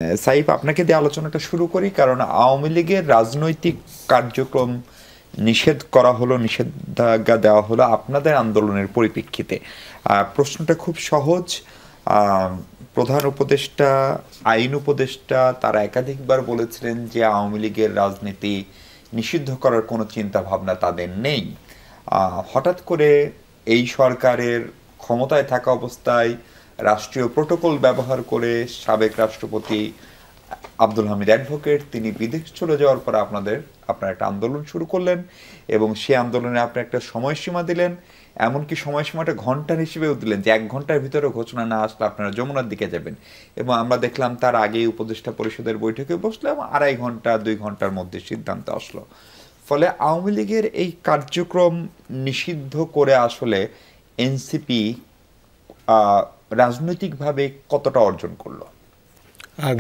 সাইফ, আপনাকে দিয়ে আলোচনাটা শুরু করি, কারণ আওয়ামী লীগের রাজনৈতিক কার্যক্রম নিষেধ করা হলো, নিষেধাজ্ঞা দেওয়া হলো আপনাদের আন্দোলনের পরিপ্রেক্ষিতে। প্রশ্নটা খুব সহজ। প্রধান উপদেষ্টা, আইন উপদেষ্টা তারা একাধিকবার বলেছিলেন যে আওয়ামী লীগের রাজনীতি নিষিদ্ধ করার কোনো চিন্তা ভাবনা তাদের নেই। হঠাৎ করে এই সরকারের ক্ষমতায় থাকা অবস্থায় রাষ্ট্রীয় প্রোটোকল ব্যবহার করে সাবেক রাষ্ট্রপতি আব্দুল হামিদ অ্যাডভোকেট তিনি বিদেশ চলে যাওয়ার পর আপনারা একটা আন্দোলন শুরু করলেন এবং সেই আন্দোলনে আপনি একটা সময়সীমা দিলেন, এমনকি সময়সীমাটা ঘন্টার হিসেবেও দিলেন যে 1 ঘন্টার ভিতরে ঘোষণা না আসলে আপনারা যমুনার দিকে যাবেন। এবং আমরা দেখলাম তার আগেই উপদেষ্টা পরিষদের বৈঠকে বসলাম, 2.5 ঘন্টা 2 ঘন্টার মধ্যে সিদ্ধান্ত আসলো। ফলে আওয়ামী লীগের এই কার্যক্রম নিষিদ্ধ করে আসলে এনসিপি রাজনৈতিকভাবে কতটা অর্জন করলো?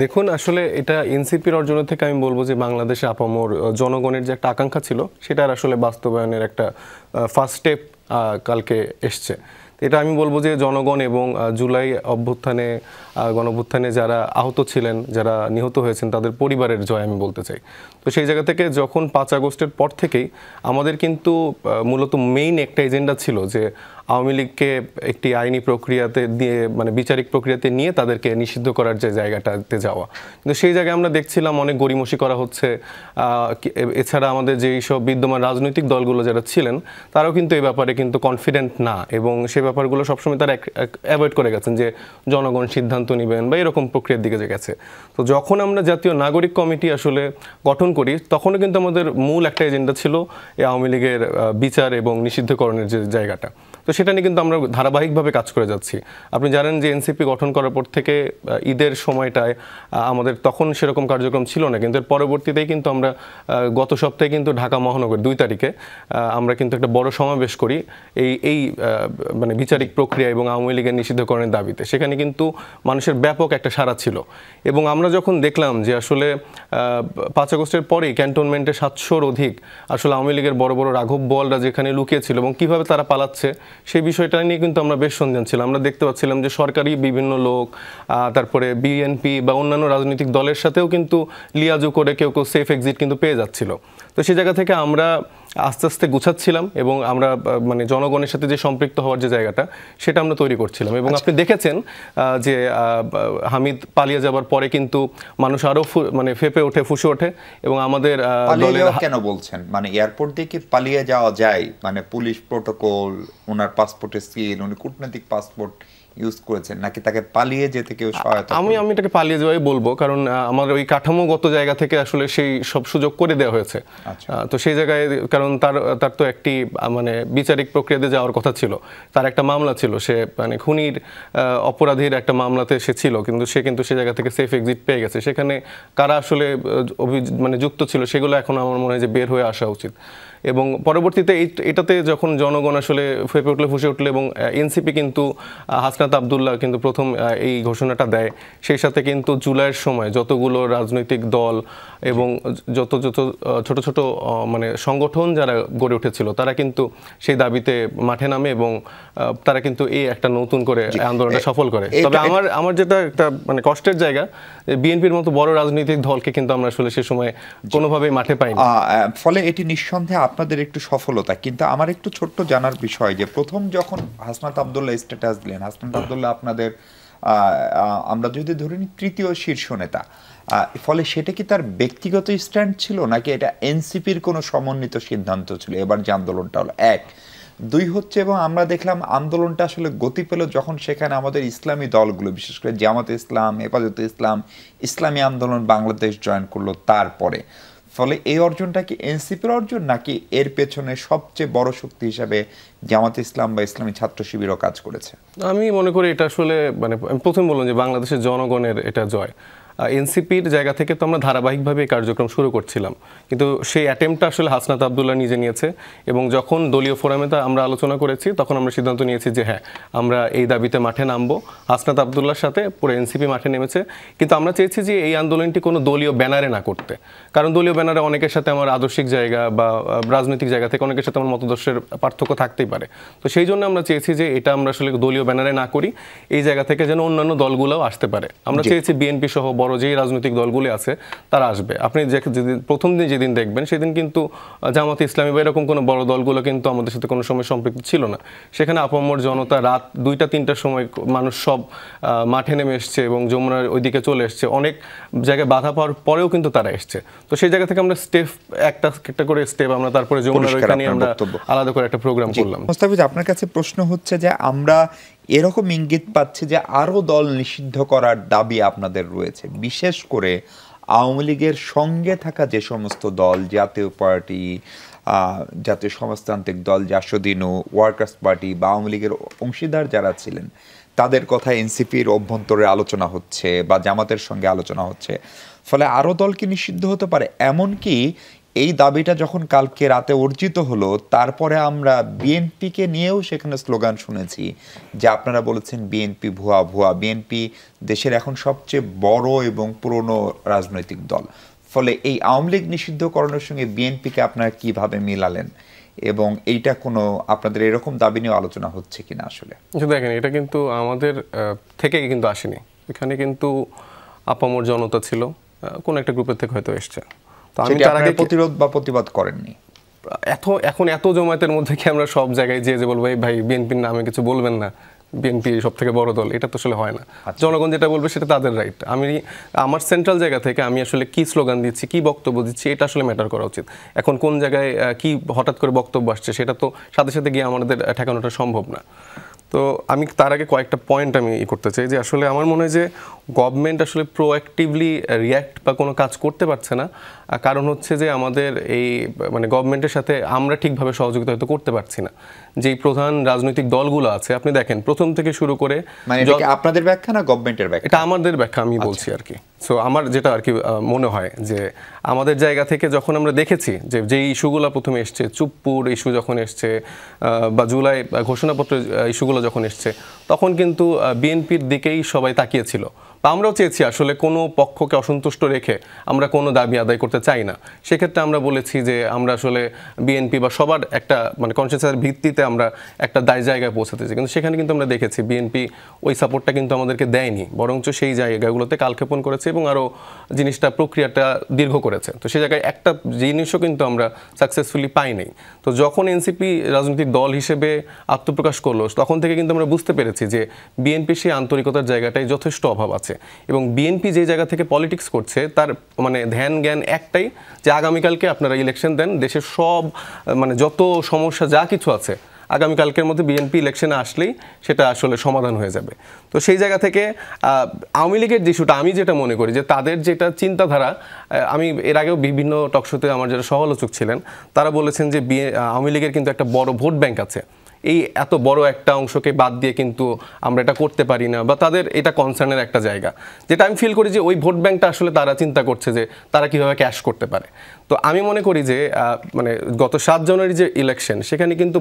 দেখুন, আসলে এটা এনসিপির অর্জনের থেকে আমি বলবো যে বাংলাদেশে আপামর জনগণের যে একটা আকাঙ্ক্ষা ছিল সেটার আসলে বাস্তবায়নের একটা ফার্স্ট স্টেপ কালকে এসছে। এটা আমি বলবো যে জনগণ এবং জুলাই অভ্যুত্থানে গণঅভ্যুত্থানে যারা আহত ছিলেন, যারা নিহত হয়েছেন তাদের পরিবারের জয় আমি বলতে চাই। তো সেই জায়গা থেকে যখন 5 আগস্টের পর থেকেই আমাদের কিন্তু মূলত মেইন একটা এজেন্ডা ছিল যে আওয়ামী লীগকে একটি আইনি প্রক্রিয়াতে দিয়ে মানে বিচারিক প্রক্রিয়াতে নিয়ে তাদেরকে নিষিদ্ধ করার যে জায়গাটাতে যাওয়া। কিন্তু সেই জায়গায় আমরা দেখছিলাম অনেক গড়িমসি করা হচ্ছে। এছাড়া আমাদের যেই সব বিদ্যমান রাজনৈতিক দলগুলো যারা ছিলেন তারাও কিন্তু এই ব্যাপারে কিন্তু কনফিডেন্ট না, এবং সেই ব্যাপারগুলো সবসময় তারা অ্যাভয়েড করে গেছেন যে জনগণ সিদ্ধান্ত নেবেন বা এরকম প্রক্রিয়ার দিকে গেছে। তো যখন আমরা জাতীয় নাগরিক কমিটি আসলে গঠন করি তখনও কিন্তু আমাদের মূল একটা এজেন্ডা ছিল এই আওয়ামী লীগের বিচার এবং নিষিদ্ধকরণের যে জায়গাটা। তো সেটা নিয়ে কিন্তু আমরা ধারাবাহিকভাবে কাজ করে যাচ্ছি। আপনি জানেন যে এনসিপি গঠন করার পর থেকে ঈদের সময়টায় আমাদের তখন সেরকম কার্যক্রম ছিল না, কিন্তু এর পরবর্তীতেই কিন্তু আমরা গত সপ্তাহে কিন্তু ঢাকা মহানগর 2 তারিখে আমরা কিন্তু একটা বড় সমাবেশ করি এই মানে বিচারিক প্রক্রিয়া এবং আওয়ামী লীগের নিষিদ্ধকরণের দাবিতে। সেখানে কিন্তু মানুষের ব্যাপক একটা সাড়া ছিল, এবং আমরা যখন দেখলাম যে আসলে 5 আগস্টের পরেই ক্যান্টনমেন্টে 700-র অধিক আসলে আওয়ামী লীগের বড় বড় রাঘব বোয়ালরা যেখানে লুকিয়েছিল এবং কিভাবে তারা পালাচ্ছে সেই বিষয়টা নিয়ে কিন্তু আমরা বেশ সন্দেহ ছিলাম। আমরা দেখতে পাচ্ছিলাম যে সরকারি বিভিন্ন লোক, তারপরে বিএনপি বা অন্যান্য রাজনৈতিক দলের সাথেও কিন্তু লিয়াজু করে কেউ কেউ সেফ এক্সিট কিন্তু পেয়ে যাচ্ছিল। তো সেই জায়গা থেকে আমরা আস্তে আস্তে গুছাচ্ছিলাম এবং আমরা মানে জনগণের সাথে যে সম্পৃক্ত হওয়ার যে জায়গাটা সেটা আমরা তৈরি করছিলাম। এবং আপনি দেখেছেন যে হামিদ পালিয়ে যাবার পরে কিন্তু মানুষ আরো মানে ফেপে ওঠে, ফুসে ওঠে। এবং আমাদের কেন বলছেন, মানে এয়ারপোর্ট দিয়ে কি পালিয়ে যাওয়া যায়? মানে পুলিশ প্রোটোকল, ওনার পাসপোর্টের সিল, উনি কূটনৈতিক পাসপোর্ট ইউজ করেছেন, নাকি তাকে পালিয়ে যেতে কেউ সহায়তা? আমি এটাকে পালিয়ে যাওয়াই বলবো, কারণ আমার ওই কাঠামোগত জায়গা থেকে আসলে সেই সব সুযোগ করে দেওয়া হয়েছে। তো সেই জায়গায় কারণ তার তো একটি মানে বিচারিক প্রক্রিয়াতে যাওয়ার কথা ছিল, তার একটা মামলা ছিল, সে মানে খুনির অপরাধীর একটা মামলাতে সে ছিল, কিন্তু সে জায়গা থেকে সেফ এক্সিট পেয়ে গেছে। সেখানে কারা আসলে মানে যুক্ত ছিল সেগুলো এখন আমার মনে হয় যে বের হয়ে আসা উচিত। এবং পরবর্তীতে এটাতে যখন জনগণ আসলে ফেপে উঠলে, ফুসে উঠলে, এবং এনসিপি কিন্তু হাসনাত আবদুল্লাহ কিন্তু প্রথম এই ঘোষণাটা দেয়, সেই সাথে কিন্তু জুলাইয়ের সময় যতগুলো রাজনৈতিক দল এবং যত ছোট ছোট মানে সংগঠন যারা গড়ে উঠেছিল তারা কিন্তু সেই দাবিতে মাঠে নামে এবং তারা কিন্তু এই একটা নতুন করে আন্দোলনটা সফল করে। তবে আমার যেটা একটা মানে কষ্টের জায়গা, বিএনপির মতো বড় রাজনৈতিক দলকে কিন্তু আমরা আসলে সে সময় কোনোভাবেই মাঠে পাইনি। ফলে এটি নিঃসন্দেহে আপনাদের একটু সফলতা। কিন্তু আমার একটু ছোট্ট জানার বিষয় যে প্রথম যখন হাসনাত আবদুল্লাহ স্ট্যাটাস দিলেন, হাসনাত আবদুল্লাহ আপনাদের আমরা যদি ধরে নিই তৃতীয় শীর্ষ নেতা, ফলে সেটা কি তার ব্যক্তিগত স্ট্যান্ড ছিল নাকি এটা এনসিপির কোনো সমন্বিত সিদ্ধান্ত ছিল এবার যে আন্দোলনটা হলো? 1, 2 হচ্ছে, এবং আমরা দেখলাম আন্দোলনটা আসলে গতি পেল যখন সেখানে আমাদের ইসলামী দলগুলো, বিশেষ করে জামাতে ইসলাম, হেফাজতে ইসলাম, ইসলামী আন্দোলন বাংলাদেশ জয়েন করলো তারপরে। ফলে এই অর্জনটা কি এনসিপির অর্জন, নাকি এর পেছনে সবচেয়ে বড় শক্তি হিসাবে জামাতে ইসলাম বা ইসলামী ছাত্র শিবিরও কাজ করেছে? আমি মনে করি এটা আসলে মানে প্রথম বললাম যে বাংলাদেশের জনগণের এটা জয়। এনসিপির জায়গা থেকে তো আমরা ধারাবাহিকভাবে এই কার্যক্রম শুরু করছিলাম, কিন্তু সেই অ্যাটেম্পটা আসলে হাসনাত আবদুল্লাহ নিজে নিয়েছে। এবং যখন দলীয় ফোরামে আমরা আলোচনা করেছি তখন আমরা সিদ্ধান্ত নিয়েছি যে হ্যাঁ, আমরা এই দাবিতে মাঠে নামবো। হাসনাত আবদুল্লাহর সাথে পুরো এনসিপি মাঠে নেমেছে, কিন্তু আমরা চেয়েছি যে এই আন্দোলনটি কোনো দলীয় ব্যানারে না করতে, কারণ দলীয় ব্যানারে অনেকের সাথে আমার আদর্শিক জায়গা বা রাজনৈতিক জায়গা থেকে অনেকের সাথে আমার মতদর্শের পার্থক্য থাকতেই পারে। তো সেই জন্য আমরা চেয়েছি যে এটা আমরা আসলে দলীয় ব্যানারে না করি, এই জায়গা থেকে যেন অন্যান্য দলগুলোও আসতে পারে। আমরা চেয়েছি বিএনপি সহ বড় বড় যেই রাজনৈতিক দলগুলি আছে তারা আসবে। আপনি যেদিন প্রথম দিন যেদিন দেখবেন সেদিন কিন্তু জামাতে ইসলামী বা এরকম কোনো বড় দলগুলো কিন্তু আমাদের সাথে কোনো সময় সম্পৃক্ত ছিল না। সেখানে আপামর জনতা রাত 2টা-3টার সময় মানুষ সব মাঠে নেমে এসছে এবং যমুনার ওইদিকে চলে এসছে, অনেক জায়গায় বাধা পাওয়ার পরেও কিন্তু তারা এসছে। তো সেই জায়গা থেকে আমরা স্টেপ একটা করে স্টেপ আমরা তারপরে যমুনার ওইখানে আমরা আলাদা করে একটা প্রোগ্রাম করলাম। মোস্তাফিজ, আপনার কাছে প্রশ্ন হচ্ছে যে আমরা এরকম ইঙ্গিত পাচ্ছি যে আরো দল নিষিদ্ধ করার দাবি আপনাদের রয়েছে, বিশেষ করে আওয়ামী লীগের সঙ্গে থাকা যে সমস্ত দল, জাতীয় পার্টি, জাতীয় সমাজতান্ত্রিক দল, জাসদিনু, ওয়ার্কার্স পার্টি বা আওয়ামী লীগের অংশীদার যারা ছিলেন তাদের কথা এনসিপির অভ্যন্তরে আলোচনা হচ্ছে বা জামাতের সঙ্গে আলোচনা হচ্ছে, ফলে আরও দল কি নিষিদ্ধ হতে পারে? এমনকি এই দাবিটা যখন কালকে রাতে অর্জিত হলো, তারপরে আমরা বিএনপিকে নিয়েও সেখানে স্লোগান শুনেছি যে আপনারা বলেছেন বিএনপি ভুয়া ভুয়া। বিএনপি দেশের এখন সবচেয়ে বড় এবং পুরনো রাজনৈতিক দল, ফলে এই আওয়ামী লীগ নিষিদ্ধকরণের সঙ্গে বিএনপিকে আপনারা কিভাবে মিলালেন এবং এইটা কোনো আপনাদের এরকম দাবি নিয়ে আলোচনা হচ্ছে কিনা? আসলে দেখেন, এটা কিন্তু আমাদের থেকে কিন্তু আসেনি, এখানে কিন্তু আপামর জনতা ছিল, কোন একটা গ্রুপের থেকে হয়তো এসছে। তো আমি তার আগে প্রতিরোধ বা প্রতিবাদ করেননি। এখন এত জমায়েতের মধ্যে কি আমরা সব জায়গায় যে বলবো ভাই বিএনপির নামে কিছু বলবেন না, বিএনপি সব থেকে বড় দল, এটা তো আসলে হয় না। জনগণ যেটা বলবে সেটা তাদের রাইট। আমি আমার সেন্ট্রাল জায়গা থেকে আমি আসলে কি স্লোগান দিচ্ছি, কি বক্তব্য দিচ্ছি, এটা আসলে ম্যাটার করা উচিত। এখন কোন জায়গায় কি হঠাৎ করে বক্তব্য আসছে সেটা তো সাথে সাথে গিয়ে আমাদের ঠেকানোটা সম্ভব না। তো আমি তার আগে কয়েকটা পয়েন্ট আমি করতে চাই যে আসলে আমার মনে হয় যে গভর্নমেন্ট আসলে প্রোঅ্যাক্টিভলি রিয়্যাক্ট বা কোনো কাজ করতে পারছে না। কারণ হচ্ছে যে আমাদের এই মানে গভর্নমেন্টের সাথে আমরা ঠিকভাবে সহযোগিতা হয়তো করতে পারছি না। যেই প্রধান রাজনৈতিক দলগুলো আছে আপনি দেখেন প্রথম থেকে শুরু করে, মানে আপনাদের ব্যাখ্যা না গভর্নমেন্টের ব্যাখ্যা? এটা আমাদের ব্যাখ্যা আমি বলছি আর কি। সো আমার যেটা আর কি মনে হয় যে আমাদের জায়গা থেকে যখন আমরা দেখেছি যে যেই ইস্যুগুলো প্রথমে এসছে, চুপ্পুর ইস্যু যখন এসছে বা জুলাই ঘোষণাপত্রের ইস্যুগুলো যখন এসছে, তখন কিন্তু বিএনপির দিকেই সবাই তাকিয়েছিল। বা আমরাও চেয়েছি আসলে কোনো পক্ষকে অসন্তুষ্ট রেখে আমরা কোনো দাবি আদায় করতে চাই না। সেক্ষেত্রে আমরা বলেছি যে আমরা আসলে বিএনপি বা সবার একটা মানে কনসেন্সাসের ভিত্তিতে আমরা একটা দায় জায়গায় পৌঁছাতে চাই। কিন্তু সেখানে কিন্তু আমরা দেখেছি বিএনপি ওই সাপোর্টটা কিন্তু আমাদেরকে দেয়নি, বরঞ্চ সেই জায়গাগুলোতে কালক্ষেপণ করেছে এবং আরও জিনিসটা প্রক্রিয়াটা দীর্ঘ করেছে। তো সেই জায়গায় একটা জিনিসও কিন্তু আমরা সাকসেসফুলি পাই নাই। তো যখন এনসিপি রাজনৈতিক দল হিসেবে আত্মপ্রকাশ করলো তখন থেকে কিন্তু আমরা বুঝতে পেরেছি যে বিএনপি সেই আন্তরিকতার জায়গাটায় যথেষ্ট অভাব আছে। এবং বিএনপি যে জায়গা থেকে পলিটিক্স করছে তার মানে ধ্যান জ্ঞান একটাই যে আগামীকালকে আপনারা ইলেকশন দেন, দেশের সব মানে যত সমস্যা যা কিছু আছে আগামীকালকের মধ্যে বিএনপি ইলেকশনে আসলেই সেটা আসলে সমাধান হয়ে যাবে। তো সেই জায়গা থেকে আওয়ামী লীগের ইস্যুটা আমি যেটা মনে করি যে তাদের যেটা চিন্তাধারা, আমি এর আগেও বিভিন্ন টকশোতে আমার যারা সমালোচক ছিলেন তারা বলেছেন যে আওয়ামী লীগের কিন্তু একটা বড় ভোট ব্যাংক আছে, এই এত বড় একটা অংশকে বাদ দিয়ে কিন্তু আমরা এটা করতে পারি না, বা তাদের এটা কনসার্নের একটা জায়গা, যেটা আমি ফিল করি যে ওই ভোট ব্যাংকটা আসলে তারা চিন্তা করছে যে তারা কীভাবে ক্যাশ করতে পারে। তো আমি মনে করি যে মানে গত 7 জানুয়ারি যে ইলেকশন সেখানে কিন্তু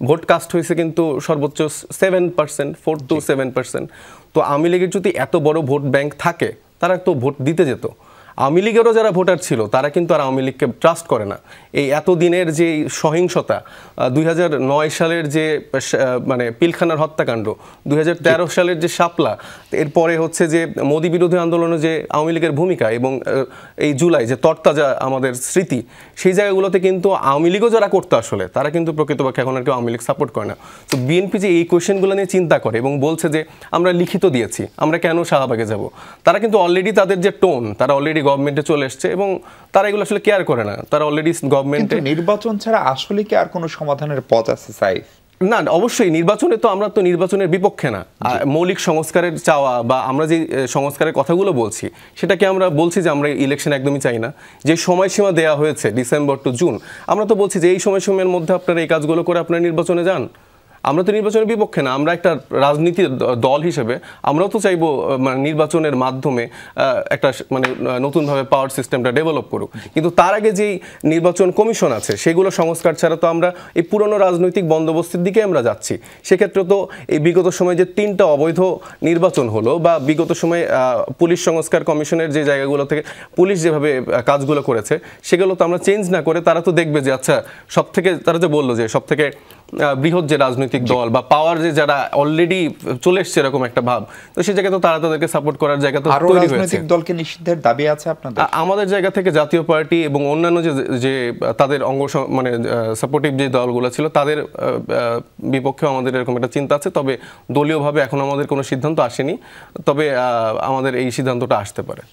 ভোট কাস্ট হয়েছে কিন্তু সর্বোচ্চ 7%, 4 to 7%। তো আওয়ামী লীগের যদি এত বড় ভোট ব্যাংক থাকে তারা তো ভোট দিতে যেত। আওয়ামী লীগেরও যারা ভোটার ছিল তারা কিন্তু আর আওয়ামী লীগকে ট্রাস্ট করে না। এই এতদিনের যে সহিংসতা, 2009 সালের যে মানে পিলখানার হত্যাকাণ্ড, 2013 সালের যে শাপলা, এরপরে হচ্ছে যে মোদি বিরোধী আন্দোলনে যে আওয়ামী লীগের ভূমিকা এবং এই জুলাই যে তরতাজা আমাদের স্মৃতি, সেই জায়গাগুলোতে কিন্তু আওয়ামী লীগও যারা করতো আসলে তারা কিন্তু প্রকৃতপক্ষে এখন আর কেউ আওয়ামী লীগ সাপোর্ট করে না। তো বিএনপি যে এই কোয়েশ্চেনগুলো নিয়ে চিন্তা করে এবং বলছে যে আমরা লিখিত দিয়েছি, আমরা কেন শাহবাগে যাব, তারা কিন্তু অলরেডি তাদের যে টোন, তারা অলরেডি গভর্নমেন্টে চলে এসছে এবং তারা এগুলো আসলে কেয়ার করে না। তারা অলরেডি গভর্নমেন্টে নির্বাচন ছাড়া আসলে কি আর কোনো সমাধানের পথ আছে সাইফ? না, অবশ্যই নির্বাচনে তো আমরা তো নির্বাচনের বিপক্ষে না। মৌলিক সংস্কারের চাওয়া বা আমরা যে সংস্কারের কথাগুলো বলছি সেটাকে আমরা বলছি যে আমরা ইলেকশন একদমই চাই না। যে সময়সীমা দেওয়া হয়েছে ডিসেম্বর টু জুন, আমরা তো বলছি যে এই সময়সীমার মধ্যে আপনারা এই কাজগুলো করে আপনারা নির্বাচনে যান। আমরা তো নির্বাচনের বিপক্ষে না, আমরা একটা রাজনীতির দল হিসেবে আমরাও তো চাইবো মানে নির্বাচনের মাধ্যমে একটা মানে নতুনভাবে পাওয়ার সিস্টেমটা ডেভেলপ করুক। কিন্তু তার আগে যেই নির্বাচন কমিশন আছে সেগুলো সংস্কার ছাড়া তো আমরা এই পুরনো রাজনৈতিক বন্দোবস্তের দিকে আমরা যাচ্ছি। সেক্ষেত্রে তো এই বিগত সময়ে যে 3টা অবৈধ নির্বাচন হলো বা বিগত সময়ে পুলিশ সংস্কার কমিশনের যে জায়গাগুলো থেকে পুলিশ যেভাবে কাজগুলো করেছে সেগুলো তো আমরা চেঞ্জ না করে তারা তো দেখবে যে আচ্ছা সব থেকে, তারা যে বললো যে সব থেকে বৃহৎ যে রাজনৈতিক দল বা পাওয়ার যে যারা অলরেডি চলে এসছে এরকম একটা ভাব, তো সেই জায়গায় তো তারা তাদেরকে সাপোর্ট করার জায়গা তো আরো তৈরি হয়েছে। রাজনৈতিক দলকে নিষিদ্ধের দাবি আছে আপনাদের? আমাদের জায়গা থেকে জাতীয় পার্টি এবং অন্যান্য যে তাদের মানে সাপোর্টিভ যে দলগুলো ছিল তাদের বিপক্ষেও আমাদের এরকম একটা চিন্তা আছে, তবে দলীয়ভাবে এখন আমাদের কোনো সিদ্ধান্ত আসেনি, তবে আমাদের এই সিদ্ধান্তটা আসতে পারে।